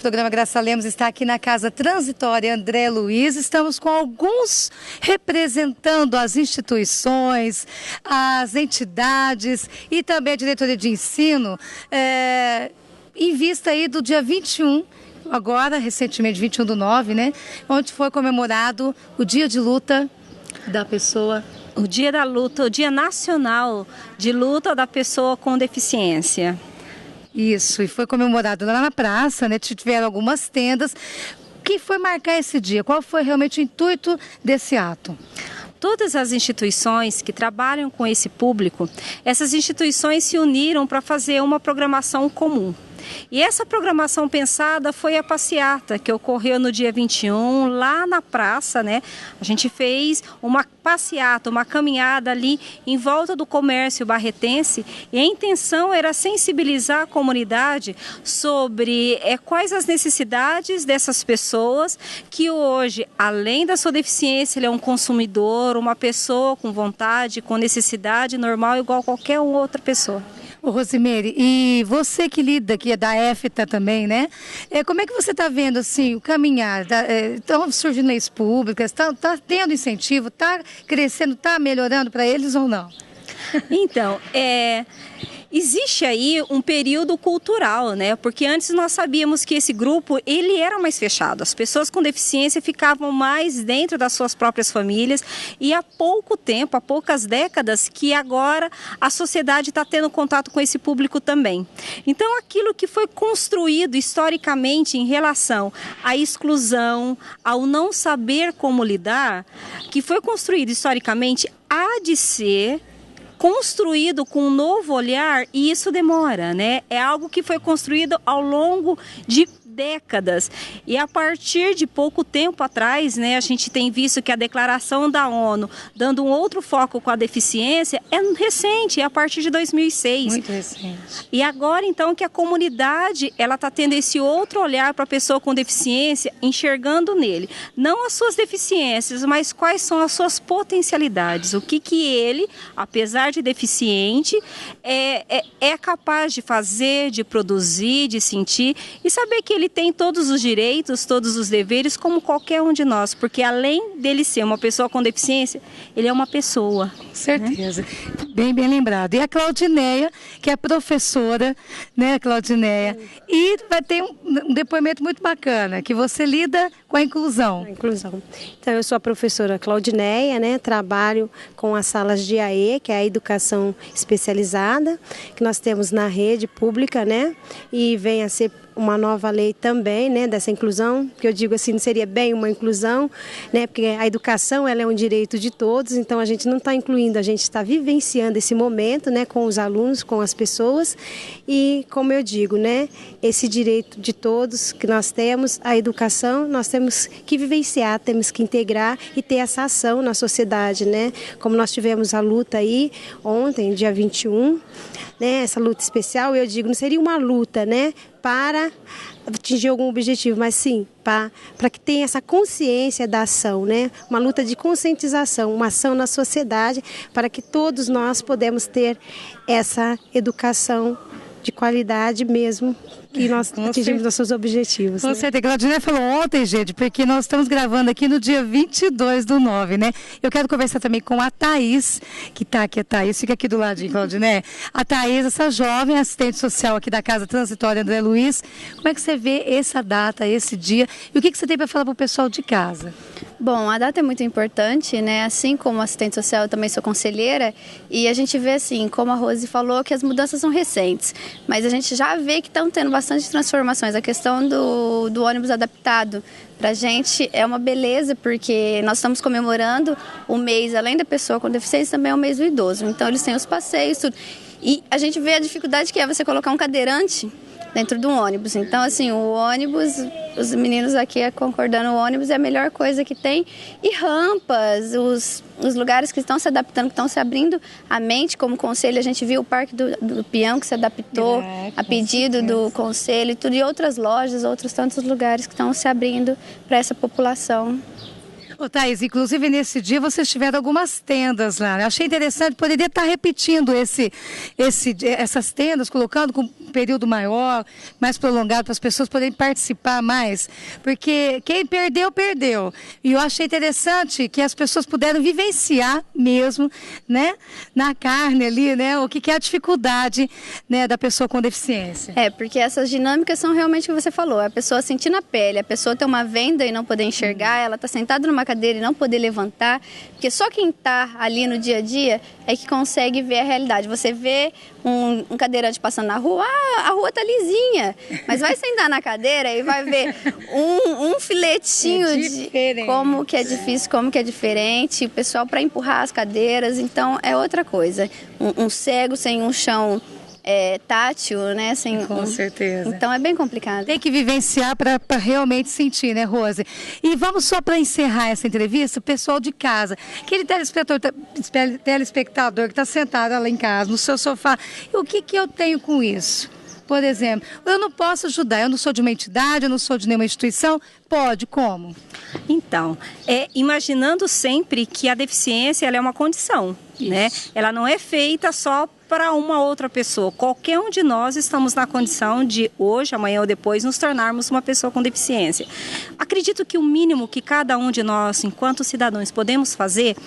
programa Graça Lemos está aqui na Casa Transitória André Luiz. Estamos com alguns representando as instituições, as entidades e também a diretoria de ensino, em vista aí do dia 21, agora recentemente 21/9, né? Onde foi comemorado o Dia de Luta da Pessoa. O Dia da Luta, o Dia Nacional de Luta da Pessoa com Deficiência. Isso, e foi comemorado lá na praça, né? Tiveram algumas tendas. O que foi marcar esse dia? Qual foi realmente o intuito desse ato? Todas as instituições que trabalham com esse público, essas instituições se uniram para fazer uma programação comum. E essa programação pensada foi a passeata que ocorreu no dia 21, lá na praça, né? A gente fez uma passeata, uma caminhada ali em volta do comércio barretense, e a intenção era sensibilizar a comunidade sobre quais as necessidades dessas pessoas que hoje, além da sua deficiência, ele é um consumidor, uma pessoa com vontade, com necessidade normal, igual qualquer outra pessoa. Ô, Rosimeire, e você que lida, que é da EFTA também, né? Como é que você está vendo assim, o caminhar? Estão surgindo leis públicas, está tendo incentivo, está crescendo, está melhorando para eles ou não? Então, existe aí um período cultural, né? Porque antes nós sabíamos que esse grupo, ele era mais fechado. As pessoas com deficiência ficavam mais dentro das suas próprias famílias, e há pouco tempo, há poucas décadas, que agora a sociedade está tendo contato com esse público também. Então, aquilo que foi construído historicamente em relação à exclusão, ao não saber como lidar, que foi construído historicamente, há de ser construído com um novo olhar, e isso demora, né? É algo que foi construído ao longo de décadas, e a partir de pouco tempo atrás, né, a gente tem visto que a declaração da ONU, dando um outro foco com a deficiência, é recente, é a partir de 2006. Muito recente. E agora, então, que a comunidade, ela está tendo esse outro olhar para a pessoa com deficiência, enxergando nele, não as suas deficiências, mas quais são as suas potencialidades, o que ele, apesar de deficiente, é capaz de fazer, de produzir, de sentir, e saber que ele tem todos os direitos, todos os deveres, como qualquer um de nós, porque além dele ser uma pessoa com deficiência, ele é uma pessoa. Certeza. Né? Bem lembrado. E a Claudineia, que é professora, né, Claudineia? E vai ter um depoimento muito bacana, que você lida com a inclusão. A inclusão. Então, eu sou a professora Claudineia, né, trabalho com as salas de AE, que é a educação especializada, que nós temos na rede pública, né, e vem a ser uma nova lei também, né, dessa inclusão, que eu digo assim, não seria bem uma inclusão, né, porque a educação, ela é um direito de todos, então a gente não está incluindo, a gente está vivenciando esse momento, né, com os alunos, com as pessoas, e como eu digo, né, esse direito de todos que nós temos, a educação, nós temos que vivenciar, temos que integrar e ter essa ação na sociedade, né, como nós tivemos a luta aí ontem, dia 21, né, essa luta especial, eu digo, não seria uma luta, né, para atingir algum objetivo, mas sim para que tenha essa consciência da ação, né? Uma luta de conscientização, uma ação na sociedade, para que todos nós podemos ter essa educação de qualidade mesmo, que nós atingimos nossos objetivos. Com certeza. A Claudinei falou ontem, gente, porque nós estamos gravando aqui no dia 22/9, né? Eu quero conversar também com a Thaís, que está aqui, a Thaís, fica aqui do ladinho, Claudinei. A Thaís, essa jovem assistente social aqui da Casa Transitória André Luiz, como é que você vê essa data, esse dia, e o que você tem para falar para o pessoal de casa? Bom, a data é muito importante, né? Assim como assistente social, eu também sou conselheira, e a gente vê assim, como a Rose falou, que as mudanças são recentes, mas a gente já vê que estão tendo bastante transformações. A questão do ônibus adaptado, para a gente é uma beleza, porque nós estamos comemorando o mês, além da pessoa com deficiência, também é o mês do idoso. Então eles têm os passeios, tudo. E a gente vê a dificuldade que é você colocar um cadeirante dentro do ônibus. Então, assim, o ônibus, os meninos aqui concordando, o ônibus é a melhor coisa que tem. E rampas, os lugares que estão se adaptando, que estão se abrindo a mente, como conselho, a gente viu o Parque do Peão, que se adaptou a pedido do conselho e tudo, e outras lojas, outros tantos lugares que estão se abrindo para essa população. Ô, Thaís, inclusive nesse dia vocês tiveram algumas tendas lá, né? Achei interessante, poderia estar repetindo essas tendas, colocando com um período maior, mais prolongado, para as pessoas poderem participar mais, porque quem perdeu, perdeu. E eu achei interessante que as pessoas puderam vivenciar mesmo, né, na carne ali, né, o que é a dificuldade, né, da pessoa com deficiência. Porque essas dinâmicas são realmente o que você falou, a pessoa sentir na pele, a pessoa ter uma venda e não poder enxergar, ela está sentada numa cadeira e não poder levantar, porque só quem está ali no dia a dia é que consegue ver a realidade. Você vê um cadeirante passando na rua, a rua tá lisinha, mas vai sentar na cadeira e vai ver um filetinho de como que é difícil, como que é diferente, o pessoal para empurrar as cadeiras, então é outra coisa. Um cego sem um chão tátil, né? Com certeza. Então é bem complicado. Tem que vivenciar para realmente sentir, né, Rose? E vamos só para encerrar essa entrevista, o pessoal de casa, aquele telespectador que está sentado lá em casa, no seu sofá, e o que eu tenho com isso? Por exemplo, eu não posso ajudar, eu não sou de uma entidade, eu não sou de nenhuma instituição, pode, como? Então, imaginando sempre que a deficiência ela é uma condição, né? Ela não é feita só para uma outra pessoa. Qualquer um de nós estamos na condição de hoje, amanhã ou depois nos tornarmos uma pessoa com deficiência. Acredito que o mínimo que cada um de nós, enquanto cidadãos, podemos fazer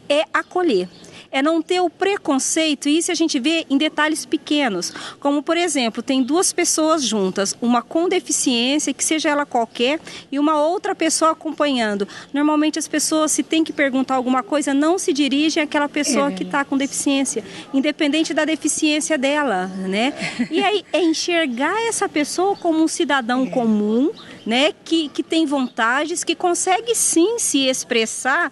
é acolher. É não ter o preconceito, e isso a gente vê em detalhes pequenos, como por exemplo, tem duas pessoas juntas, uma com deficiência, que seja ela qualquer, e uma outra pessoa acompanhando. Normalmente as pessoas, se tem que perguntar alguma coisa, não se dirigem àquela pessoa que está com deficiência, independente da deficiência dela, né? E aí é enxergar essa pessoa como um cidadão comum, né? Que tem vontades, que consegue sim se expressar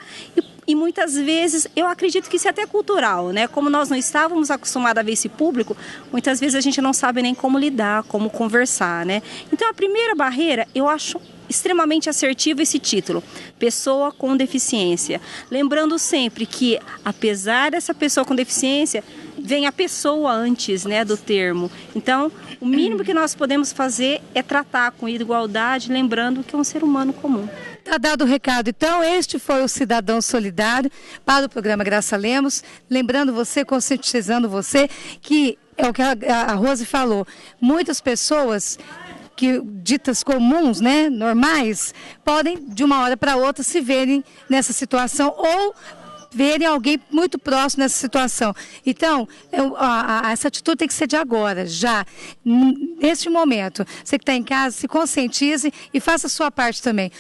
e muitas vezes, eu acredito que isso é até cultural, né? Como nós não estávamos acostumados a ver esse público, muitas vezes a gente não sabe nem como lidar, como conversar, né? Então, a primeira barreira, eu acho extremamente assertivo esse título, Pessoa com Deficiência. Lembrando sempre que, apesar dessa pessoa com deficiência, vem a pessoa antes, né, do termo. Então, o mínimo que nós podemos fazer é tratar com igualdade, lembrando que é um ser humano comum. Está dado o recado. Então, este foi o Cidadão Solidário para o programa Graça Lemos. Lembrando você, conscientizando você, que é o que a Rose falou. Muitas pessoas ditas comuns, né, normais, podem de uma hora para outra se verem nessa situação ou verem alguém muito próximo nessa situação. Então, essa atitude tem que ser de agora, já, neste momento. Você que está em casa, se conscientize e faça a sua parte também.